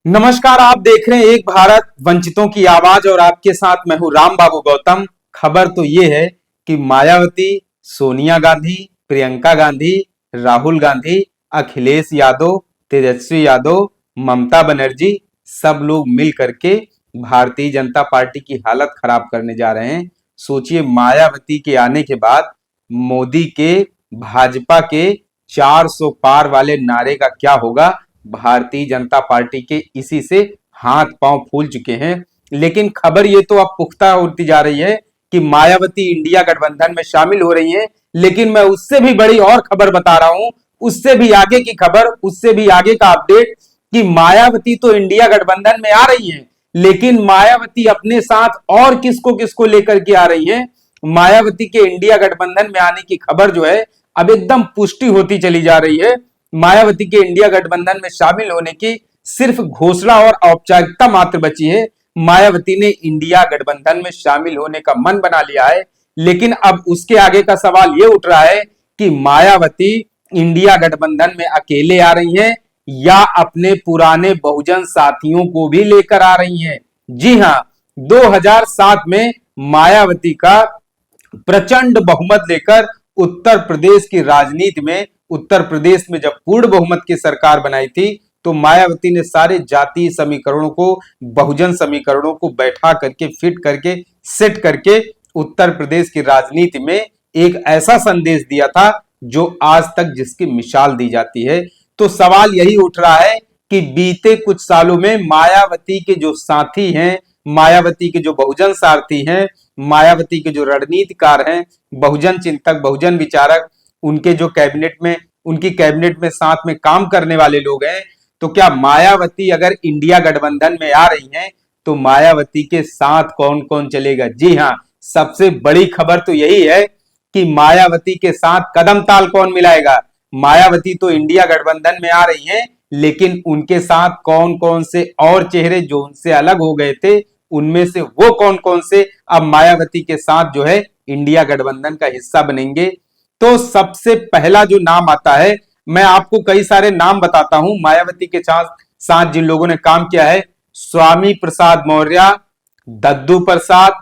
नमस्कार, आप देख रहे हैं एक भारत वंचितों की आवाज और आपके साथ मैं हूं राम बाबू गौतम। खबर तो ये है कि मायावती, सोनिया गांधी, प्रियंका गांधी, राहुल गांधी, अखिलेश यादव, तेजस्वी यादव, ममता बनर्जी सब लोग मिल करके भारतीय जनता पार्टी की हालत खराब करने जा रहे हैं। सोचिए, मायावती के आने के बाद मोदी के, भाजपा के 400 पार वाले नारे का क्या होगा। भारतीय जनता पार्टी के इसी से हाथ पांव फूल चुके हैं। लेकिन खबर ये तो अब पुख्ता होती जा रही है कि मायावती इंडिया गठबंधन में शामिल हो रही हैं। लेकिन मैं उससे भी बड़ी और खबर बता रहा हूं, उससे भी आगे की खबर, उससे भी आगे का अपडेट कि मायावती तो इंडिया गठबंधन में आ रही हैं, लेकिन मायावती अपने साथ और किसको किसको लेकर के आ रही हैं। मायावती के इंडिया गठबंधन में आने की खबर जो है अब एकदम पुष्टि होती चली जा रही है। मायावती के इंडिया गठबंधन में शामिल होने की सिर्फ घोषणा और औपचारिकता मात्र बची है। मायावती ने इंडिया गठबंधन में शामिल होने का मन बना लिया है। लेकिन अब उसके आगे का सवाल यह उठ रहा है कि मायावती इंडिया गठबंधन में अकेले आ रही हैं या अपने पुराने बहुजन साथियों को भी लेकर आ रही हैं। जी हां, 2007 में मायावती का प्रचंड बहुमत लेकर उत्तर प्रदेश की राजनीति में, उत्तर प्रदेश में जब पूर्ण बहुमत की सरकार बनाई थी तो मायावती ने सारे जातीय समीकरणों को, बहुजन समीकरणों को बैठा करके, फिट करके, सेट करके उत्तर प्रदेश की राजनीति में एक ऐसा संदेश दिया था जो आज तक जिसकी मिसाल दी जाती है। तो सवाल यही उठ रहा है कि बीते कुछ सालों में मायावती के जो साथी हैं, मायावती के जो बहुजन सारथी हैं, मायावती के जो रणनीतिकार हैं, बहुजन चिंतक, बहुजन विचारक, उनके जो कैबिनेट में, उनकी कैबिनेट में साथ में काम करने वाले लोग हैं, तो क्या मायावती अगर इंडिया गठबंधन में आ रही हैं तो मायावती के साथ कौन कौन चलेगा। जी हां, सबसे बड़ी खबर तो यही है कि मायावती के साथ कदम ताल कौन मिलाएगा। मायावती तो इंडिया गठबंधन में आ रही हैं, लेकिन उनके साथ कौन कौन से और चेहरे जो उनसे अलग हो गए थे, उनमें से वो कौन कौन से अब मायावती के साथ जो है इंडिया गठबंधन का हिस्सा बनेंगे। तो सबसे पहला जो नाम आता है, मैं आपको कई सारे नाम बताता हूं मायावती के साथ साथ जिन लोगों ने काम किया है। स्वामी प्रसाद मौर्य, दद्दू प्रसाद,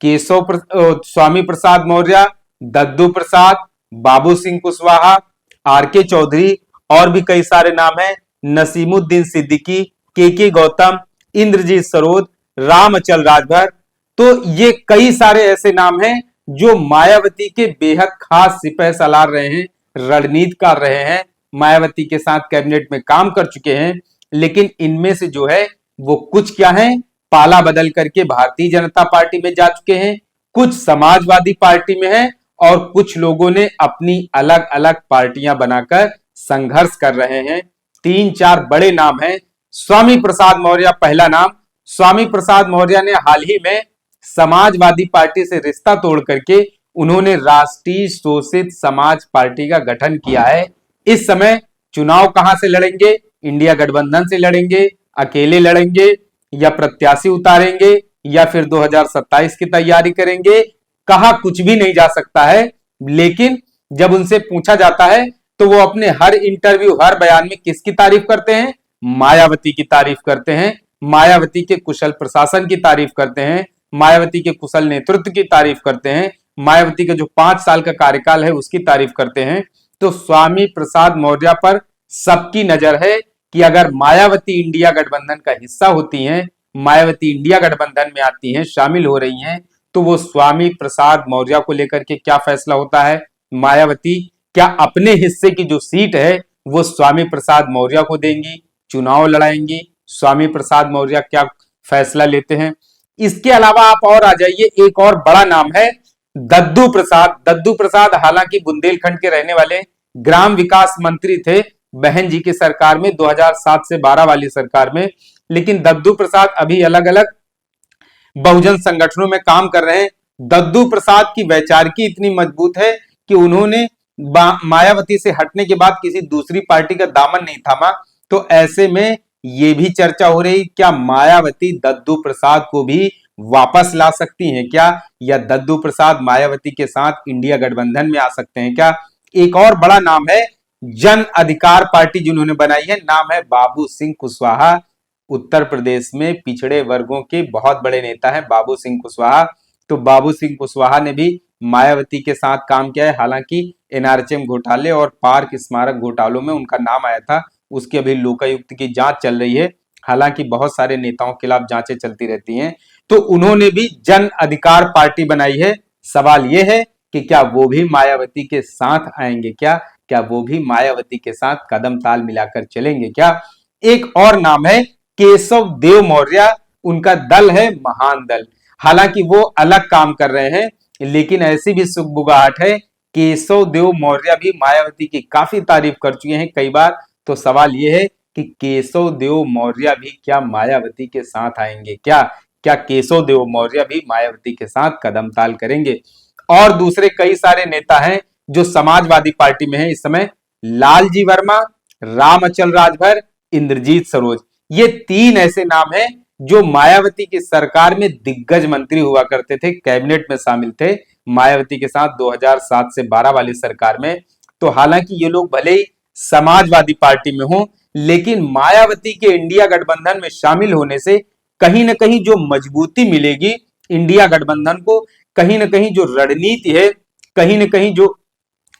स्वामी प्रसाद मौर्य, दद्दू प्रसाद, बाबू सिंह कुशवाहा, आर के चौधरी, और भी कई सारे नाम हैं, नसीमुद्दीन सिद्दीकी, के गौतम, इंद्रजीत सरोद, रामअचल राजभर। तो ये कई सारे ऐसे नाम हैं जो मायावती के बेहद खास सिपह सलार रहे हैं, रणनीतिकार रहे हैं, मायावती के साथ कैबिनेट में काम कर चुके हैं। लेकिन इनमें से जो है वो कुछ क्या है, पाला बदल करके भारतीय जनता पार्टी में जा चुके हैं, कुछ समाजवादी पार्टी में है, और कुछ लोगों ने अपनी अलग अलग पार्टियां बनाकर संघर्ष कर रहे हैं। तीन चार बड़े नाम हैं। स्वामी प्रसाद मौर्य पहला नाम। स्वामी प्रसाद मौर्य ने हाल ही में समाजवादी पार्टी से रिश्ता तोड़ करके उन्होंने राष्ट्रीय शोषित समाज पार्टी का गठन किया है। इस समय चुनाव कहां से लड़ेंगे, इंडिया गठबंधन से लड़ेंगे, अकेले लड़ेंगे, या प्रत्याशी उतारेंगे, या फिर 2027 की तैयारी करेंगे, कहा कुछ भी नहीं जा सकता है। लेकिन जब उनसे पूछा जाता है तो वो अपने हर इंटरव्यू, हर बयान में किसकी तारीफ करते हैं? मायावती की तारीफ करते हैं, मायावती के कुशल प्रशासन की तारीफ करते हैं, मायावती के कुशल नेतृत्व की तारीफ करते हैं, मायावती का जो 5 साल का कार्यकाल है उसकी तारीफ करते हैं। तो स्वामी प्रसाद मौर्य पर सबकी नजर है कि अगर मायावती इंडिया गठबंधन का हिस्सा होती हैं, मायावती इंडिया गठबंधन में आती हैं, शामिल हो रही हैं, तो वो स्वामी प्रसाद मौर्य को लेकर के क्या फैसला होता है। मायावती क्या अपने हिस्से की जो सीट है वो स्वामी प्रसाद मौर्य को देंगी, चुनाव लड़ाएंगी, स्वामी प्रसाद मौर्य क्या फैसला लेते हैं। इसके अलावा आप और आ जाइए, एक और बड़ा नाम है दद्दू प्रसाद। दद्दू प्रसाद हालांकि बुंदेलखंड के रहने वाले ग्राम विकास मंत्री थे बहन जी की सरकार में, 2007 से 12 वाली सरकार में। लेकिन दद्दू प्रसाद अभी अलग अलग बहुजन संगठनों में काम कर रहे हैं। दद्दू प्रसाद की वैचारिकी इतनी मजबूत है कि उन्होंने मायावती से हटने के बाद किसी दूसरी पार्टी का दामन नहीं थामा। तो ऐसे में ये भी चर्चा हो रही, क्या मायावती दद्दू प्रसाद को भी वापस ला सकती हैं क्या, या दद्दू प्रसाद मायावती के साथ इंडिया गठबंधन में आ सकते हैं क्या। एक और बड़ा नाम है, जन अधिकार पार्टी जिन्होंने बनाई है, नाम है बाबू सिंह कुशवाहा। उत्तर प्रदेश में पिछड़े वर्गों के बहुत बड़े नेता हैं बाबू सिंह कुशवाहा। तो बाबू सिंह कुशवाहा ने भी मायावती के साथ काम किया है। हालांकि एनआरएचएम घोटाले और पार्क स्मारक घोटालों में उनका नाम आया था, उसकी अभी लोकायुक्त की जांच चल रही है। हालांकि बहुत सारे नेताओं के खिलाफ जांचें चलती रहती हैं। तो उन्होंने भी जन अधिकार पार्टी बनाई है। सवाल यह है कि क्या वो भी मायावती के साथ आएंगे? क्या वो भी मायावती के साथ कदम ताल मिलाकर चलेंगे क्या? एक और नाम है केशव देव मौर्य, उनका दल है महान दल। हालांकि वो अलग काम कर रहे हैं, लेकिन ऐसी भी सुगबुगाहट है केशव देव मौर्य भी मायावती की काफी तारीफ कर चुके हैं कई बार। तो सवाल यह है कि केशव देव मौर्य भी क्या मायावती के साथ आएंगे? क्या केशव देव मौर्य भी मायावती के साथ कदम ताल करेंगे? और दूसरे कई सारे नेता हैं जो समाजवादी पार्टी में हैं इस समय। लालजी वर्मा, राम अचल राजभर, इंद्रजीत सरोज, ये तीन ऐसे नाम हैं जो मायावती की सरकार में दिग्गज मंत्री हुआ करते थे, कैबिनेट में शामिल थे मायावती के साथ 2007 से 12 वाली सरकार में। तो हालांकि ये लोग भले ही समाजवादी पार्टी में हों, लेकिन मायावती के इंडिया गठबंधन में शामिल होने से कहीं ना कहीं जो मजबूती मिलेगी इंडिया गठबंधन को, कहीं ना कहीं जो रणनीति है, कहीं ना कहीं जो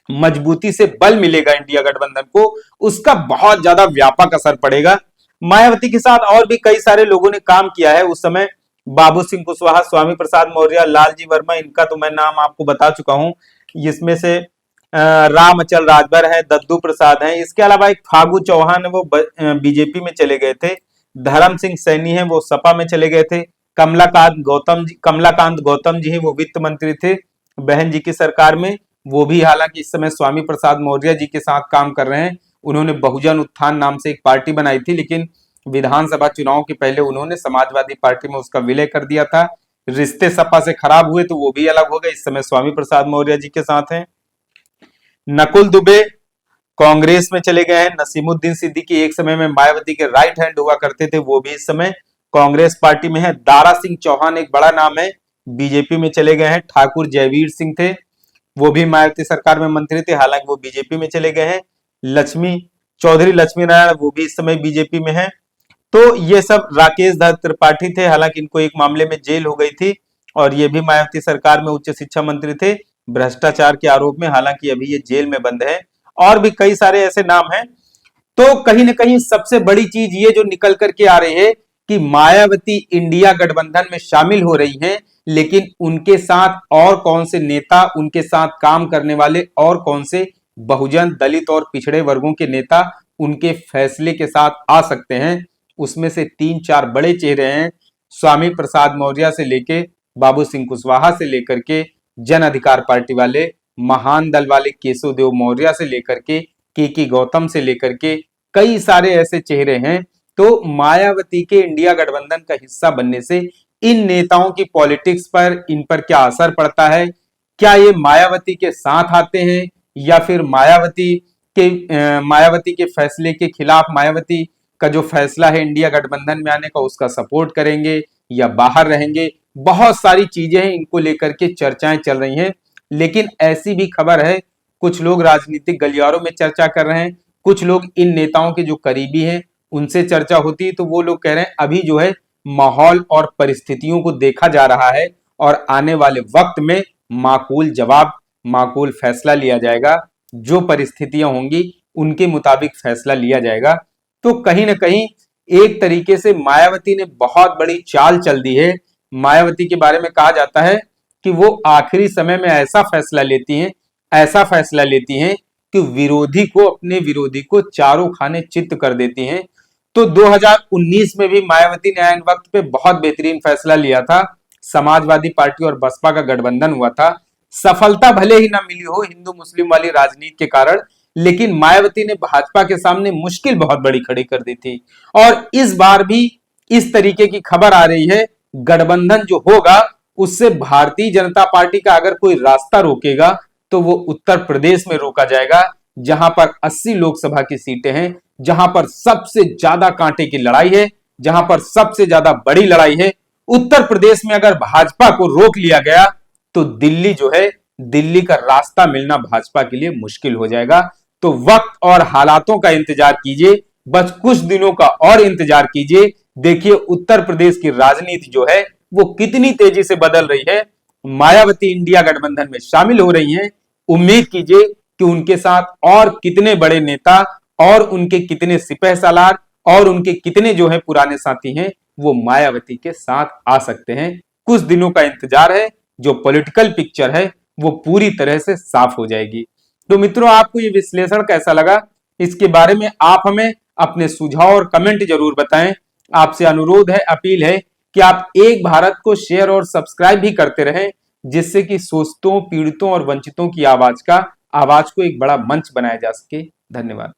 मजबूती से बल मिलेगा इंडिया गठबंधन को, उसका बहुत ज्यादा व्यापक असर पड़ेगा। मायावती के साथ और भी कई सारे लोगों ने काम किया है उस समय। बाबू सिंह कुशवाहा, स्वामी प्रसाद मौर्य, लालजी वर्मा, इनका तो मैं नाम आपको बता चुका हूं। इसमें से राम अचल राजभर है, दद्दू प्रसाद है। इसके अलावा एक फागू चौहान है, वो बीजेपी में चले गए थे। धर्म सिंह सैनी है, वो सपा में चले गए थे। कमलाकांत गौतम जी है, वो वित्त मंत्री थे बहन जी की सरकार में। वो भी हालांकि इस समय स्वामी प्रसाद मौर्य जी के साथ काम कर रहे हैं। उन्होंने बहुजन उत्थान नाम से एक पार्टी बनाई थी, लेकिन विधानसभा चुनाव के पहले उन्होंने समाजवादी पार्टी में उसका विलय कर दिया था। रिश्ते सपा से खराब हुए तो वो भी अलग हो गए। इस समय स्वामी प्रसाद मौर्य जी के साथ हैं। नकुल दुबे कांग्रेस में चले गए हैं। नसीमुद्दीन सिद्दीकी एक समय में मायावती के राइट हैंड हुआ करते थे, वो भी इस समय कांग्रेस पार्टी में है। दारा सिंह चौहान एक बड़ा नाम है, बीजेपी में चले गए हैं। ठाकुर जयवीर सिंह थे, वो भी मायावती सरकार में मंत्री थे, हालांकि वो बीजेपी में चले गए हैं। चौधरी लक्ष्मी नारायण, वो भी इस समय बीजेपी में है। तो ये सब राकेश दत्त त्रिपाठी थे, हालांकि इनको एक मामले में जेल हो गई थी और ये भी मायावती सरकार में उच्च शिक्षा मंत्री थे भ्रष्टाचार के आरोप में, हालांकि अभी ये जेल में बंद है। और भी कई सारे ऐसे नाम हैं। तो कहीं ना कहीं सबसे बड़ी चीज ये जो निकल करके आ रही है कि मायावती इंडिया गठबंधन में शामिल हो रही हैं, लेकिन उनके साथ और कौन से नेता, उनके साथ काम करने वाले और कौन से बहुजन, दलित और पिछड़े वर्गों के नेता उनके फैसले के साथ आ सकते हैं, उसमें से 3-4 बड़े चेहरे हैं। स्वामी प्रसाद मौर्य से लेके बाबू सिंह कुशवाहा से लेकर के जन अधिकार पार्टी वाले, महान दल वाले केशव देव मौर्य से लेकर के गौतम से लेकर के कई सारे ऐसे चेहरे हैं। तो मायावती के इंडिया गठबंधन का हिस्सा बनने से इन नेताओं की पॉलिटिक्स पर, इन पर क्या असर पड़ता है? क्या ये मायावती के साथ आते हैं या फिर मायावती के फैसले के खिलाफ, मायावती का जो फैसला है इंडिया गठबंधन में आने का, उसका सपोर्ट करेंगे या बाहर रहेंगे? बहुत सारी चीजें हैं, इनको लेकर के चर्चाएं चल रही हैं। लेकिन ऐसी भी खबर है, कुछ लोग राजनीतिक गलियारों में चर्चा कर रहे हैं, कुछ लोग इन नेताओं के जो करीबी हैं उनसे चर्चा होती है, तो वो लोग कह रहे हैं अभी जो है माहौल और परिस्थितियों को देखा जा रहा है और आने वाले वक्त में माकूल जवाब, माकूल फैसला लिया जाएगा। जो परिस्थितियां होंगी उनके मुताबिक फैसला लिया जाएगा। तो कहीं ना कहीं एक तरीके से मायावती ने बहुत बड़ी चाल चल दी है। मायावती के बारे में कहा जाता है कि वो आखिरी समय में ऐसा फैसला लेती हैं कि अपने विरोधी को चारों खाने चित्त कर देती हैं। तो 2019 में भी मायावती ने ऐन वक्त पे बहुत बेहतरीन फैसला लिया था। समाजवादी पार्टी और बसपा का गठबंधन हुआ था। सफलता भले ही ना मिली हो हिंदू मुस्लिम वाली राजनीति के कारण, लेकिन मायावती ने भाजपा के सामने मुश्किल बहुत बड़ी खड़ी कर दी थी। और इस बार भी इस तरीके की खबर आ रही है, गठबंधन जो होगा उससे भारतीय जनता पार्टी का अगर कोई रास्ता रोकेगा तो वो उत्तर प्रदेश में रोका जाएगा, जहां पर 80 लोकसभा की सीटें हैं, जहां पर सबसे ज्यादा कांटे की लड़ाई है, जहां पर सबसे ज्यादा बड़ी लड़ाई है। उत्तर प्रदेश में अगर भाजपा को रोक लिया गया तो दिल्ली जो है, दिल्ली का रास्ता मिलना भाजपा के लिए मुश्किल हो जाएगा। तो वक्त और हालातों का इंतजार कीजिए, बस कुछ दिनों का और इंतजार कीजिए, देखिए उत्तर प्रदेश की राजनीति जो है वो कितनी तेजी से बदल रही है। मायावती इंडिया गठबंधन में शामिल हो रही हैं। उम्मीद कीजिए कि उनके साथ और कितने बड़े नेता और उनके कितने सिपहसालार और उनके कितने जो है पुराने साथी हैं वो मायावती के साथ आ सकते हैं। कुछ दिनों का इंतजार है, जो पॉलिटिकल पिक्चर है वो पूरी तरह से साफ हो जाएगी। तो मित्रों, आपको ये विश्लेषण कैसा लगा, इसके बारे में आप हमें अपने सुझाव और कमेंट जरूर बताएं। आपसे अनुरोध है, अपील है कि आप एक भारत को शेयर और सब्सक्राइब भी करते रहें, जिससे कि शोषितों, पीड़ितों और वंचितों की आवाज को एक बड़ा मंच बनाया जा सके। धन्यवाद।